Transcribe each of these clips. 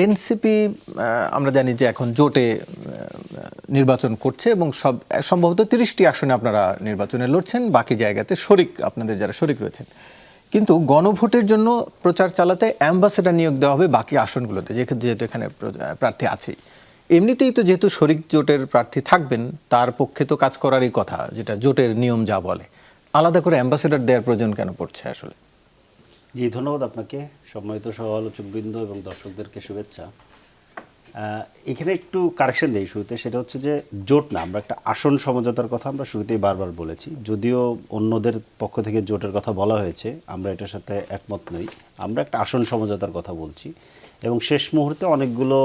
NCP আমরা জানি যে এখন জোটে নির্বাচন করছে এবং সম্ভবত 30টি আসনে আপনারা নির্বাচনে লড়ছেন, বাকি জায়গাতে শরিক আপনাদের যারা শরিক রয়েছেন। কিন্তু গণভোটের জন্য প্রচার চালাতে অ্যাম্বাসেডর নিয়োগ দেওয়া হবে বাকি আসনগুলোতে, যেহেতু এখানে প্রার্থী আছেই। এমনিতেই তো যেহেতু শরিক জোটের প্রার্থী থাকবেন, তার পক্ষে তো কাজ করারই কথা, যেটা জোটের নিয়ম যা বলে। আলাদা করে অ্যাম্বাসেডর দেওয়ার প্রয়োজন কেন পড়ছে আসলে? জি, ধন্যবাদ আপনাকে, সম্মানিত সহ-আলোচকবৃন্দ এবং দর্শকদেরকে শুভেচ্ছা। এখানে একটু কারেকশন দেই শুরুতে, সেটা হচ্ছে যে জোট না, আমরা একটা আসন সমঝোতার কথা আমরা শুরুতেই বারবার বলেছি। যদিও অন্যদের পক্ষ থেকে জোটের কথা বলা হয়েছে, আমরা এটার সাথে একমত নই। আমরা একটা আসন সমঝোতার কথা বলছি এবং শেষ মুহূর্তে অনেকগুলো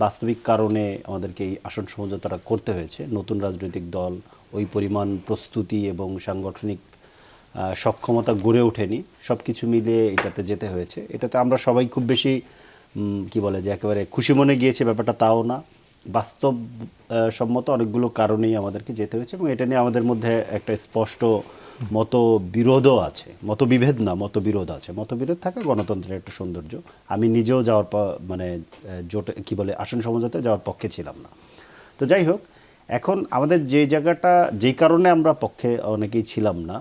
বাস্তবিক কারণে আমাদেরকে এই আসন সমঝোতাটা করতে হয়েছে। নতুন রাজনৈতিক দল, ওই পরিমাণ প্রস্তুতি এবং সাংগঠনিক সক্ষমতা গড়ে ওঠেনি, সব কিছু মিলিয়ে এটাতে যেতে হয়েছে। এটাতে আমরা সবাই খুব বেশি কি বলে যে একেবারে খুশি মনে গিয়েছে ব্যাপারটা তাও না, বাস্তব সম্মত অনেকগুলো কারণেই আমাদেরকে যেতে হয়েছে এবং এটা নিয়ে আমাদের মধ্যে একটা স্পষ্ট মতবিরোধও আছে, মতবিভেদ না, মতবিরোধ আছে। মতবিরোধ থাকা গণতন্ত্রের একটা সৌন্দর্য। আমি নিজেও যাওয়ার মানে জোটে কি বলে আসন সমঝোতায় যাওয়ার পক্ষে ছিলাম না। তো যাই হোক, এখন আমাদের যে জায়গাটা, যেই কারণে আমরা পক্ষে অনেকেই ছিলাম না,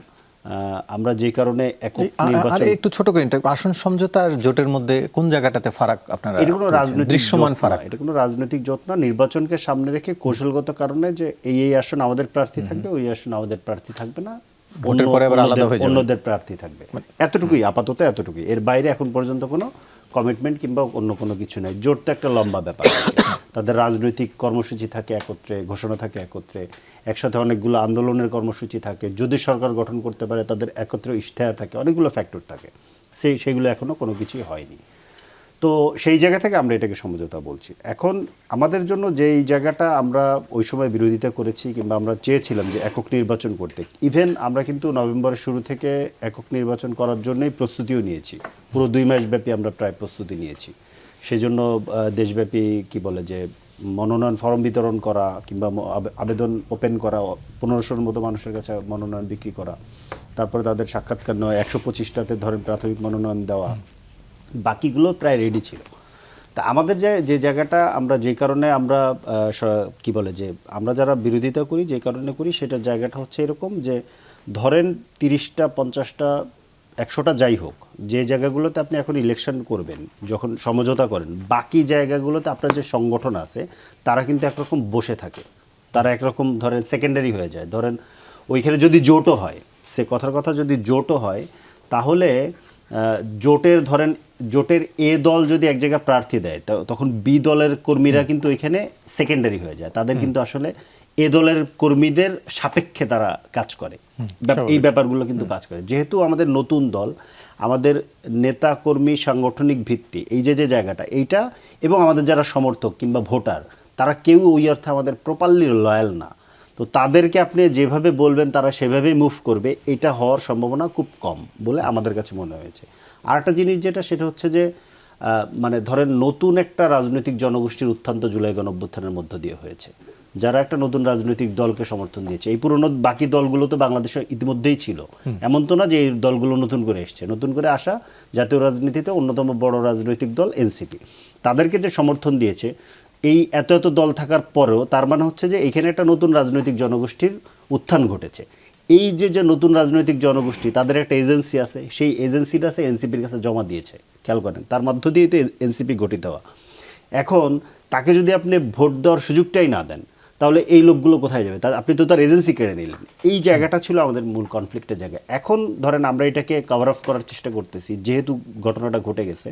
আমরা যে কারণে একটু ছোট করে আসন সমঝোতা আর জোটের মধ্যে কোন জায়গাটাতে ফারাক আপনারা? এটা কোনো রাজনৈতিক দৃশ্যমান ফারাক, এটা কোনো রাজনৈতিক জোট না। নির্বাচনকে সামনে রেখে কৌশলগত কারণে যে এই আসন আমাদের প্রার্থী থাকবে, ওই আসন আমাদের প্রার্থী থাকবে না, ভোটের পরে আবার আলাদা হয়ে যাবে, অন্যদের প্রার্থী থাকবে, এতটুকুই, আপাতত এতটুকুই। এর বাইরে এখন পর্যন্ত কোনো কমিটমেন্ট কিংবা অন্য কোনো কিছু নাই। জোট তো একটা লম্বা ব্যাপার, তাদের রাজনৈতিক কর্মসূচি থাকে একত্রে, ঘোষণা থাকে একত্রে, একসাথে অনেকগুলো আন্দোলনের কর্মসূচি থাকে, যদি সরকার গঠন করতে পারে তাদের একত্রে ইশতেহার থাকে, অনেকগুলো ফ্যাক্টর থাকে, সেইগুলো এখনও কোনো কিছুই হয়নি। তো সেই জায়গা থেকে আমরা এটাকে সমঝোতা বলছি। এখন আমাদের জন্য যেই জায়গাটা আমরা ওই সময় বিরোধিতা করেছি কিংবা আমরা চেয়েছিলাম যে একক নির্বাচন করতে, ইভেন আমরা কিন্তু নভেম্বরের শুরু থেকে একক নির্বাচন করার জন্যই প্রস্তুতিও নিয়েছি। পুরো 2 মাস ব্যাপী আমরা প্রায় প্রস্তুতি নিয়েছি। সেজন্য দেশব্যাপী কি বলে যে মনোনয়ন ফর্ম বিতরণ করা কিংবা আবেদন ওপেন করা, 1500-র মতো মানুষের কাছে মনোনয়ন বিক্রি করা, তারপরে তাদের সাক্ষাৎকার নেওয়া, 125টাতে ধরেন প্রাথমিক মনোনয়ন দেওয়া, বাকিগুলো প্রায় রেডি ছিল। তা আমাদের যে জায়গাটা, আমরা যে কারণে আমরা কি বলে যে আমরা যারা বিরোধিতা করি, যে কারণে করি, সেটার জায়গাটা হচ্ছে এরকম যে ধরেন 30টা 50টা 100টা যাই হোক, যে জায়গাগুলোতে আপনি এখন ইলেকশন করবেন, যখন সমঝোতা করেন, বাকি জায়গাগুলোতে আপনার যে সংগঠন আছে তারা কিন্তু একরকম বসে থাকে, তারা একরকম ধরেন সেকেন্ডারি হয়ে যায়। ধরেন ওইখানে যদি জোটও হয়, সে কথার কথা যদি জোটও হয়, তাহলে জোটের এ দল যদি এক জায়গায় প্রার্থী দেয়, তখন বি দলের কর্মীরা কিন্তু ওইখানে সেকেন্ডারি হয়ে যায়। তাদের কিন্তু আসলে এ দলের কর্মীদের সাপেক্ষে তারা কাজ করে, এই ব্যাপারগুলো কিন্তু কাজ করে। যেহেতু আমাদের নতুন দল, আমাদের নেতা কর্মী সাংগঠনিক ভিত্তি, এই যে জায়গাটা এইটা, এবং আমাদের যারা সমর্থক কিংবা ভোটার, তারা কেউ ওই অর্থে আমাদের প্রপারলি লয়াল না। তো তাদেরকে আপনি যেভাবে বলবেন তারা সেভাবেই মুভ করবে, এটা হওয়ার সম্ভাবনা খুব কম বলে আমাদের কাছে মনে হয়েছে। আর একটা জিনিস যেটা, সেটা হচ্ছে যে মানে ধরেন নতুন একটা রাজনৈতিক জনগোষ্ঠীর উত্থান তো জুলাই গণঅভ্যুত্থানের মধ্য দিয়ে হয়েছে, যারা একটা নতুন রাজনৈতিক দলকে সমর্থন দিয়েছে। এই পুরনো বাকি দলগুলো তো বাংলাদেশে ইতিমধ্যেই ছিল, এমন তো না যে এই দলগুলো নতুন করে এসছে। নতুন করে আসা জাতীয় রাজনীতিতে অন্যতম বড় রাজনৈতিক দল এনসিপি, তাদেরকে যে সমর্থন দিয়েছে, এই এত দল থাকার পরেও, তার মানে হচ্ছে যে এখানে একটা নতুন রাজনৈতিক জনগোষ্ঠীর উত্থান ঘটেছে। এই যে নতুন রাজনৈতিক জনগোষ্ঠী, তাদের একটা এজেন্সি আছে, সেই এজেন্সিটা আছে এনসিপির কাছে জমা দিয়েছে, খেয়াল করেন, তার মধ্য দিয়েই তো এনসিপি গঠিত হওয়া। এখন তাকে যদি আপনি ভোট দেওয়ার সুযোগটাই না দেন, তাহলে এই লোকগুলো কোথায় যাবে? আপনি তো তার এজেন্সি কেড়ে নিলেন। এই জায়গাটা ছিল আমাদের মূল কনফ্লিক্টের জায়গা। এখন ধরেন আমরা এটাকে কভার আপ করার চেষ্টা করতেছি, যেহেতু ঘটনাটা ঘটে গেছে,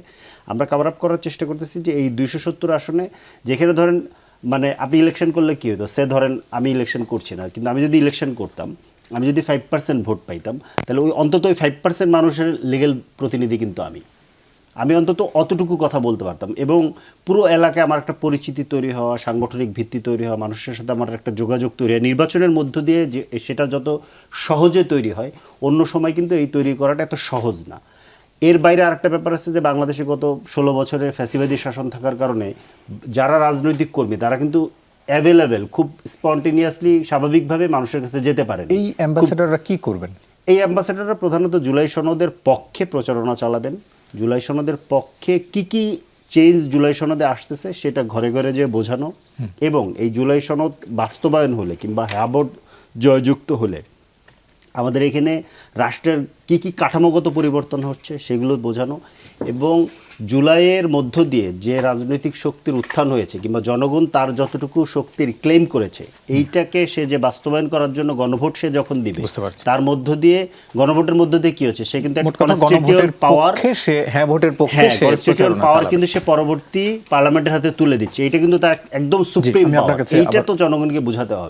আমরা কভার আপ করার চেষ্টা করতেছি যে এই 270 আসনে, যেখানে ধরেন মানে আপনি ইলেকশন করলে কী হতো, সে ধরেন আমি ইলেকশন করছি না, কিন্তু আমি যদি ইলেকশন করতাম, আমি যদি 5% ভোট পাইতাম, তাহলে ওই অন্তত ওই 5% মানুষের লিগ্যাল প্রতিনিধি কিন্তু আমি অন্তত অতটুকু কথা বলতে পারতাম, এবং পুরো এলাকায় আমার একটা পরিচিতি তৈরি হওয়া, সাংগঠনিক ভিত্তি তৈরি হওয়া, মানুষের সাথে আমার একটা যোগাযোগ তৈরি হয় নির্বাচনের মধ্য দিয়ে, যে সেটা যত সহজে তৈরি হয়, অন্য সময় কিন্তু এই তৈরি করাটা এত সহজ না। এর বাইরে আরেকটা ব্যাপার আছে যে বাংলাদেশে গত 16 বছরের ফ্যাসিবাদী শাসন থাকার কারণে যারা রাজনৈতিক কর্মী, তারা কিন্তু অ্যাভেলেবেল, খুব স্পন্টেনিয়াসলি, স্বাভাবিকভাবে মানুষের কাছে যেতে পারেন। এই অ্যাম্বাসেডররা কি করবেন? এই অ্যাম্বাসেডররা প্রধানত জুলাই সনদের পক্ষে প্রচারণা চালাবেন, জুলাই সনদের পক্ষে কি চেঞ্জ জুলাই সনদে আসতেছে সেটা ঘরে ঘরে যে বোঝানো, এবং এই জুলাই সনদ বাস্তবায়ন হলে কিংবা হ্যাঁ ভোট জয়যুক্ত হলে আমাদের এখানে রাষ্ট্রের কি কি কাঠামোগত পরিবর্তন হচ্ছে সেগুলো বোঝানো, এবং জুলাইয়ের মধ্য দিয়ে যে রাজনৈতিক শক্তির উত্থান হয়েছে কিংবা জনগণ তার যতটুকু শক্তির ক্লেম করেছে এইটাকে সে যে বাস্তবায়ন করার জন্য গণভোট সে যখন দিবে, বুঝতে পারছি। তার মধ্য দিয়ে গণভোটের মধ্য দিয়ে কি হচ্ছে, সে কিন্তু মোট কথা গণভোটের পাওয়ার, পক্ষে সে হ্যাঁ ভোটের পক্ষে হ্যাঁ সে কনস্টিটিউয়েন্ট প্রচারণা পাওয়ার চালাবে। কিন্তু সে পরবর্তী পার্লামেন্টের হাতে তুলে দিচ্ছে। এটা কিন্তু তার একদম সুপ্রিম আমি আপনার পাওয়ার, কাছে এইটা আবার- তো জনগণকে বোঝাতে হবে।